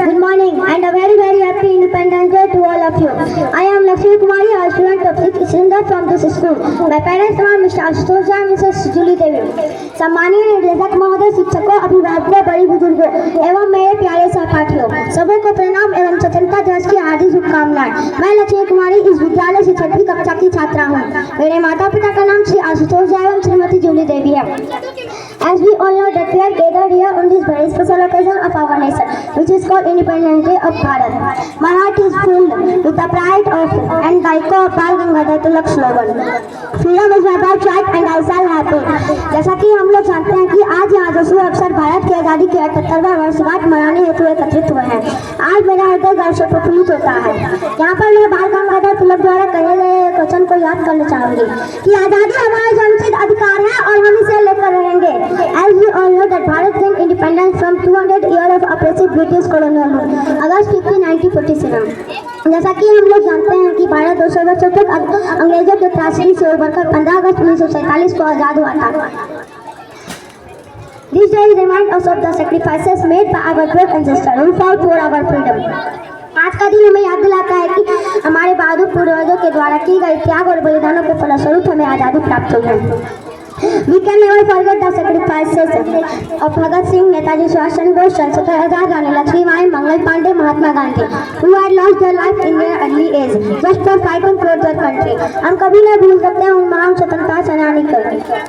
Good morning and a very happy Independence Day to all of you. I am Lakshmi Kumari, a student of 6th standard from this school. My parents are Mr. Ashutosh and Mrs. Julie Devi. सम्मानीय निर्देशक महोदय, शिक्षकों, अभिभावकों, बड़ी बुजुर्गों एवं मेरे प्यारे सहपाठियों, सबों को प्रणाम एवं स्वतंत्रता दिवस की हार्दिक शुभकामनाएं। मैं लक्ष्मी कुमारी इस विद्यालय से 6वीं कक्षा की छात्रा हूँ। मेरे माता पिता का नाम श्री आशुतोष एवं श्रीमती जूली देवी है। As we all know that we are gathered here on this very special occasion of our nation, which is called Independence Day of Bharat. My heart is full with the pride of and the echo of Bal Gangadhar Tilak slogan. Freedom is my birthright and I shall have it. जैसा कि हम लोग जानते हैं कि आज यहाँ जो अवसर भारत की आज़ादी के 78वां वर्षगांठ मनाने हेतु एकत्रित हुए हैं। आज मेरा हृदय गर्व से प्रफुल्लित होता है। यहाँ पर मैं बाल गंगाधर तिलक द्वारा कहे गए वचन को याद करना चाहूंगी कि आज़ादी हमारा जन्मसिद्ध अधिकार है और हम इसे लेकर रहेंगे। As we all know that Bharat gained independence from 200 years of oppressive British colonial rule, August 15, 1947. जैसा कि हम लोग जानते हैं कि भारत 200 वर्षों तक अंग्रेजों के त्रासदी से उबरकर 15 अगस्त 1947 को आजाद हुआ था। These days remind us of the sacrifices made by our great ancestors who fought for our freedom. आज का दिन हमें याद दिलाता है कि हमारे बहादुर पूर्वजों के द्वारा की गई त्याग और बलिदानों के फलस्वरूप हमें आज़ादी प्राप्त हुई है। We can never forget the sacrifices of Bhagat Singh, Netaji Subhash Chandra Bose, Chandrasekhar Azad, Rani Lakshmibai, Mangal Pandey, Mahatma Gandhi, who had lost their life in their early age just for fighting for their country. हम कभी नहीं भूल सकते हैं उन महान स्वतंत्रता सेनानी को,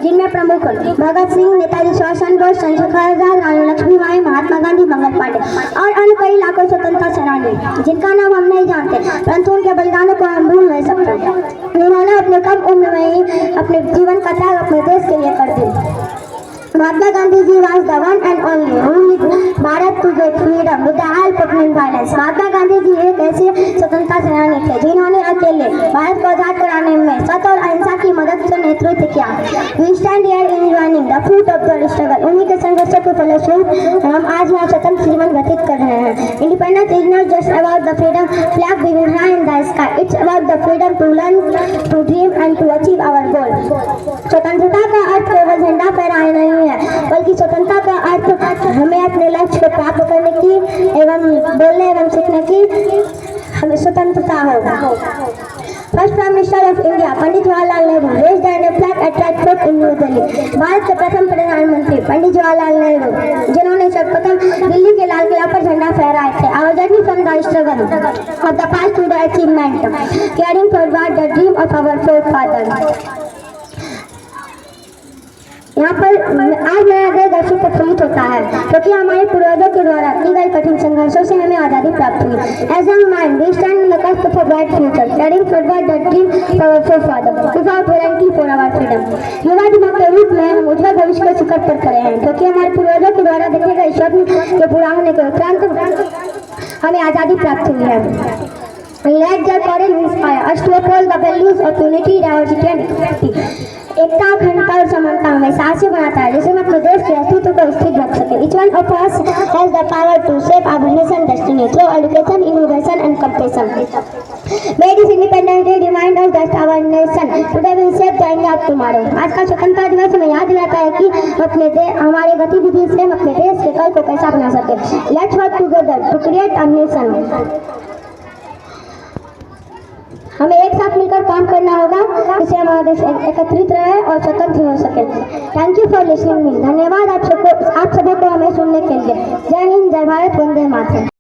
जिनमें प्रमुख भगत सिंह, नेताजी सुभाष चंद्र बोस, चंद्रशेखर आजाद, रानी लक्ष्मीबाई, महात्मा गांधी, मंगल पांडे और अन्य कई लाखों स्वतंत्रता सेनानी जिनका नाम हम नहीं जानते, परंतु उनके बलिदानों को हम भूल नहीं सकते। उन्होंने अपने कम उम्र में ही अपने जीवन का त्याग अपने देश के लिए कर दी। Mahatma Gandhi ji was the one and only who led Bharat to get freedom with the help of non-violence. Mahatma Gandhi ji एक ऐसे स्वतंत्रता सेनानी थे जिन्होंने अकेले भारत को आजाद कराने में सत्य और अहिंसा की मदद से नेतृत्व किया। We stand here enjoying the fruit of their struggle. उन्हीं के संघर्षों के फलस्वरूप हम आज यहाँ स्वतंत्र जीवन व्यतीत कर रहे हैं। Independence is not just about the freedom flag waving high in the sky. It's about the freedom to learn, to dream and to achieve our goals. स्वतंत्रता का अर्थ केवल झंडा फहराना नहीं है, बल्कि स्वतंत्रता का अर्थ हमें अपने लक्ष्य को प्राप्त करने की एवं बोलने एवं सीखने की हमें स्वतंत्रता होगा। First prime minister of India Pandit Jawaharlal Nehru raised the flag at Red Fort in New Delhi. Bharat के प्रथम प्रधानमंत्री पंडित जवाहरलाल नेहरू जिन्होंने सर्वप्रथम दिल्ली के लाल किला पर झंडा फहराए थे। Our journey from the struggle of the past to the achievement carrying forward the dream of our forefather. यहाँ पर आज मेरा हृदय गर्व से प्रफुल्लित होता है क्योंकि हमारे पूर्वजों के द्वारा की गई कठिन संघर्षों से हमें आज़ादी प्राप्त हुई। As young mind, we stand in the cusp of a bright future, carrying forward the dream of our forefathers, without warranty for our freedom. युवा दिमाग के रूप में हम उज्जवल भविष्य के शिखर पर खड़े हैं क्योंकि हमारे पूर्वजों के द्वारा देखे गए स्वप्न के पूरा होने के उपरांत हमें आज़ादी प्राप्त हुई है। Let their courage inspire us to uphold the values of unity, diversity and equality. एकता, अखंडता और समानता हमें साहसी बनाता है जिससे हम अपने देश के अस्तित्व को स्थिर रख सके। Each one of us has the power to shape our nation destiny through education, innovation and compassion. May this Independence Day remind us that our nation today will shape the India of tomorrow. आज का स्वतंत्रता दिवस हमें याद दिलाता है कि हमारे गतिविधि से हम अपने देश के कल को कैसा बना सके। Let's work together to create a nation. हमें एक साथ मिलकर काम करना होगा जिससे हमारा देश एकत्रित रहे और स्वतंत्र हो सके। Thank you for listening me. धन्यवाद आप सबको को हमें सुनने के लिए। जय हिंद, जय भारत, वंदे मातरम।